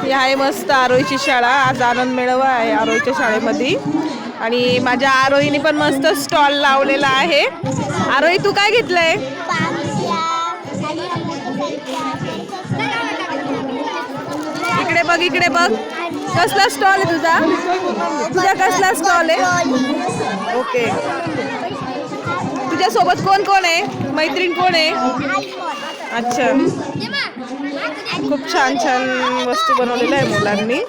ही आहे मस्त आरोहीची शाळा. आज आनंद मेळावा आहे आरोहीच्या शाळेमध्ये आणि माझ्या आरोहीने पण मस्त स्टॉल लावलेला आहे. आरोही तू काय घेतलंय? इकडे बघ इकडे बघ. कसला स्टॉल आहे तुझा? तुझा कसला स्टॉल आहे? ओके. तुझ्या सोबत कोण कोण आहे? मैत्रीण कोण आहे? अच्छा. खूप छान छान वस्तू बनवलेल्या आहे मुलांनी.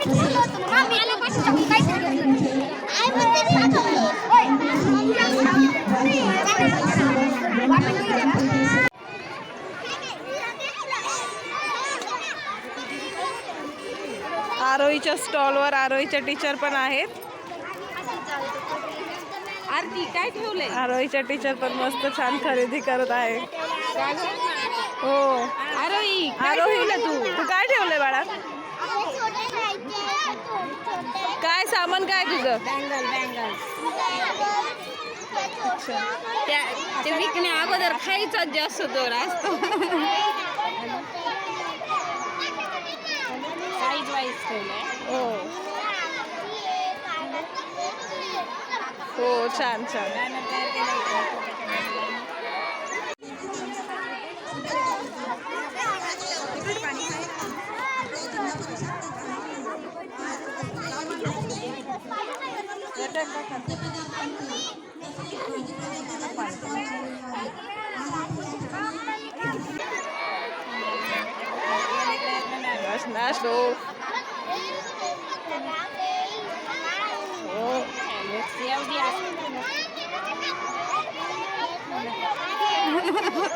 आरोहीच्या स्टॉलवर आरोहीच्या टीचर पण आहेत. आरती काय ठेवलंय? आरोहीच्या टीचर पण मस्त छान खरेदी करत आहे. हो आरोही आरोही तू काय ठेवलंय बाळा? काय सामान काय तुझं? बँगल ते विकण्या अगोदर खायचा जास्त दोर असतो. साईज वाईज ठेवलंय. हो छान छान. नाश्तो.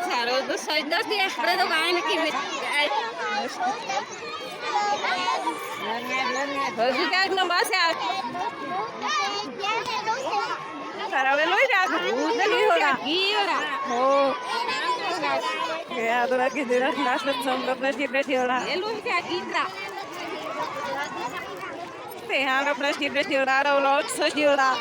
Claro, soy dos días Erdogan que me... Hızlı geldim bas ya. Karavelo ya. हो. या तुला किती नाश्ता संपला तिकडे ठेवला. ते हा आपला तिकडे ठेवला रवला ठेवला.